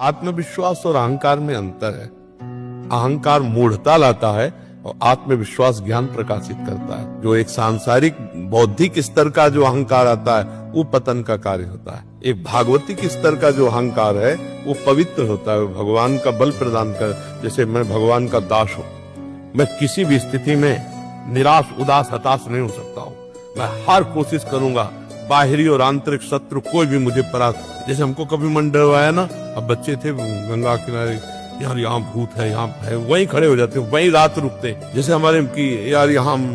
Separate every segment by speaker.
Speaker 1: आत्मविश्वास और अहंकार में अंतर है। अहंकार मूढ़ता लाता है और आत्मविश्वास ज्ञान प्रकाशित करता है। जो एक सांसारिक बौद्धिक स्तर का जो अहंकार आता है वो पतन का कार्य होता है। एक भागवतिक स्तर का जो अहंकार है वो पवित्र होता है, भगवान का बल प्रदान कर। जैसे मैं भगवान का दास हूँ, मैं किसी भी स्थिति में निराश उदास हताश नहीं हो सकता हूँ। मैं हर कोशिश करूंगा, बाहरी और आंतरिक शत्रु कोई भी मुझे जैसे हमको कभी मन डरवाया ना, अब बच्चे थे गंगा किनारे, यार यहाँ भूत है, यहाँ है, वहीं खड़े हो जाते, वहीं रात रुकते। जैसे हमारे की यार यहाँ हम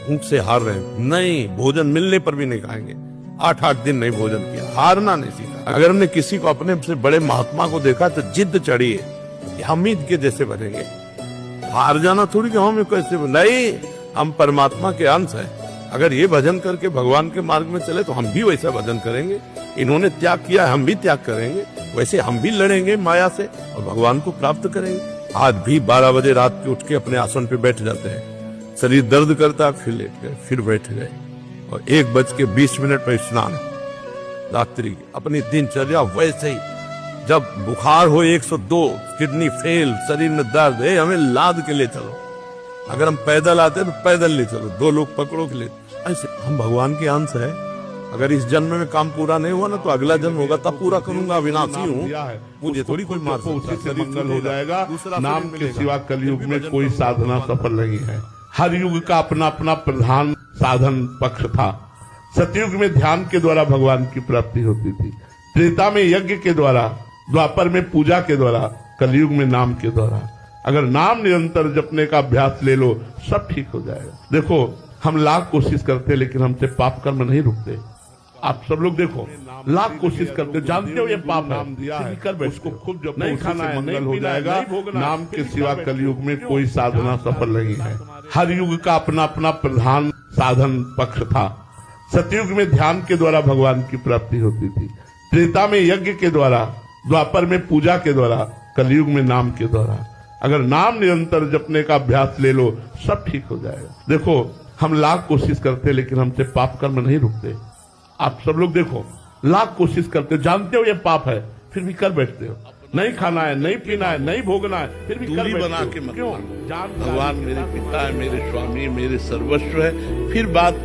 Speaker 1: भूख से हार रहे हैं, नहीं, भोजन मिलने पर भी नहीं खाएंगे। 8-8 दिन नहीं भोजन किया, हारना नहीं सीखा। अगर हमने किसी को अपने से बड़े महात्मा को देखा तो जिद चढ़ी है, हम इनके जैसे बनेंगे। हार जाना थोड़ी कि हम कैसे नहीं, हम परमात्मा के अंश है। अगर ये भजन करके भगवान के मार्ग में चले तो हम भी वैसा भजन करेंगे। इन्होंने त्याग किया, हम भी त्याग करेंगे, वैसे हम भी लड़ेंगे माया से और भगवान को प्राप्त करेंगे। आज भी 12 बजे रात के उठ के अपने आसन पे बैठ जाते हैं, शरीर दर्द करता है, फिर लेट गए, फिर बैठ गए, और 1:20 में स्नान। रात्रि अपनी दिनचर्या वैसे ही। जब बुखार हो 102, किडनी फेल, शरीर में दर्द है, हमें लाद के ले चलो। अगर हम पैदल आते हैं तो पैदल ले चलो, 2 लोग पकड़ो के ले। ऐसे हम भगवान के अंश है। अगर इस जन्म में काम पूरा नहीं हुआ ना तो अगला जन्म होगा, तब पूरा करूंगा। अविनाशी हूँ, मुझे थोड़ी कोई मार सकता।
Speaker 2: उसी से मंगल हो जाएगा। नाम के सिवा कलयुग में कोई साधना सफल नहीं है। हर युग का अपना अपना प्रधान साधन पक्ष था। सतयुग में ध्यान के द्वारा भगवान की प्राप्ति होती थी, त्रेता में यज्ञ के द्वारा, द्वापर में पूजा के द्वारा, कलयुग में नाम के द्वारा। अगर नाम निरंतर जपने का अभ्यास ले लो, सब ठीक हो जाएगा। देखो, हम लाख कोशिश करते लेकिन हमसे पाप कर्म नहीं रुकते। आप सब लोग देखो, लाख कोशिश करते, जानते हो ये पाप नाम दिया है, कर उसको खुद जब नहीं खाना है, मंगल हो जाएगा। नाम के सिवा कलयुग में कोई साधना सफल नहीं है। हर युग का अपना अपना प्रधान साधन पक्ष था। सतयुग में ध्यान के द्वारा भगवान की प्राप्ति होती थी, त्रेता में यज्ञ के द्वारा, द्वापर में पूजा के द्वारा, कलयुग में नाम के द्वारा। अगर नाम निरंतर जपने का अभ्यास ले लो, सब ठीक हो जाएगा। देखो, हम लाख कोशिश करते लेकिन हमसे पाप कर्म नहीं रुकते। आप सब लोग देखो, लाख कोशिश करते, जानते हो ये पाप है, फिर भी कर बैठते हो। नहीं खाना है, नहीं पीना है, नहीं भोगना है, फिर भी कर बना के क्यों? भगवान मेरे पिता है, मेरे स्वामी, मेरे सर्वस्व है, फिर बात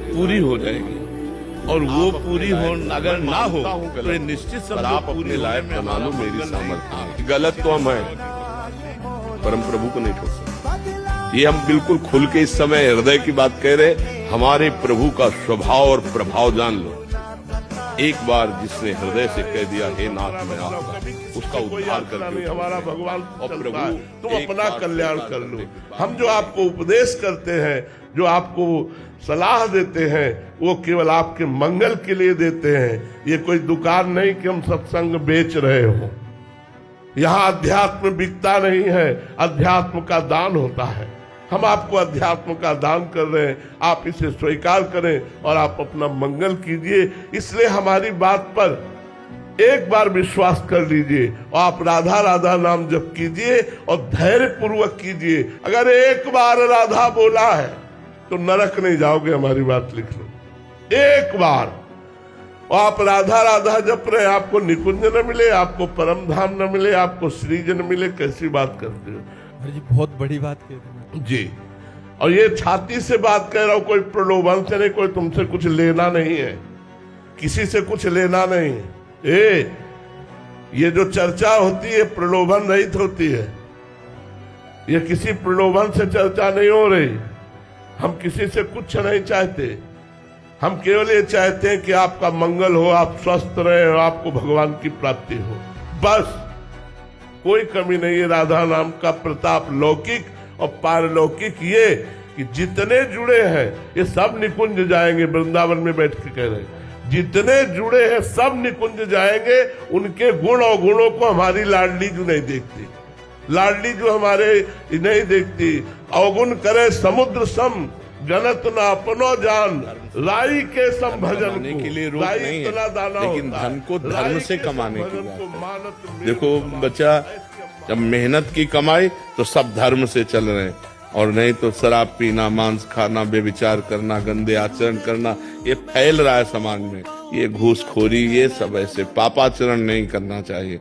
Speaker 2: पूरी हो जाएगी। और वो पूरी हो अगर ना हो तो ये निश्चित समझो आप अपने लायक बना लो। मेरी सामर्थ्य गलत तो हम है, परम प्रभु को नहीं छोड़ सकते। ये हम बिल्कुल खुल के इस समय हृदय की बात कह रहे। हमारे प्रभु का स्वभाव और प्रभाव जान लो। एक बार जिसने हृदय से कह दिया, हे नाथ मैं आपका, उसका उद्धार करके हमारा भगवान और प्रभु तुम अपना कल्याण कर लो। हम जो आपको उपदेश करते हैं, जो आपको सलाह देते हैं, वो केवल आपके मंगल के लिए देते हैं। ये कोई दुकान नहीं कि हम सत्संग बेच रहे हो। यहाँ अध्यात्म बिकता नहीं है, अध्यात्म का दान होता है। हम आपको अध्यात्म का दान कर रहे हैं, आप इसे स्वीकार करें और आप अपना मंगल कीजिए। इसलिए हमारी बात पर एक बार विश्वास कर लीजिए और आप राधा राधा नाम जप कीजिए और धैर्य पूर्वक कीजिए। अगर एक बार राधा बोला है तो नरक नहीं जाओगे, हमारी बात लिख लो। एक बार और आप राधा राधा जप रहे, आपको निकुंज न मिले, आपको परम धाम न मिले, आपको श्रीज न मिले, कैसी बात करते हो
Speaker 3: जी? बहुत बड़ी बात कह रहे
Speaker 2: जी। और ये छाती से बात कह रहा हूं, कोई प्रलोभन से नहीं, कोई तुमसे कुछ लेना नहीं है, किसी से कुछ लेना नहीं है। ये जो चर्चा होती है प्रलोभन रहित होती है। ये किसी प्रलोभन से चर्चा नहीं हो रही। हम किसी से कुछ नहीं चाहते, हम केवल ये चाहते हैं कि आपका मंगल हो, आप स्वस्थ रहे और आपको भगवान की प्राप्ति हो, बस। कोई कमी नहीं है। राधा नाम का प्रताप लौकिक और पारलौकिक ये कि जितने जुड़े हैं ये सब निकुंज जाएंगे। वृंदावन में बैठ के कह रहे हैं, जितने जुड़े हैं सब निकुंज जाएंगे। उनके गुण और गुणों को हमारी लाडली जो नहीं देखती, लाडली जो हमारे नहीं देखती। अवगुण करे समुद्र सम, जनत ना अपनो जान, राई के सम भजन
Speaker 1: के लिए रोक नहीं है, लेकिन धन को धर्म से कमाने की बात है। देखो बच्चा, जब मेहनत की कमाई तो सब धर्म से चल रहे हैं, और नहीं तो शराब पीना, मांस खाना, बेविचार करना, गंदे आचरण करना, ये फैल रहा है समाज में। ये घूसखोरी, ये सब ऐसे पापाचरण नहीं करना चाहिए।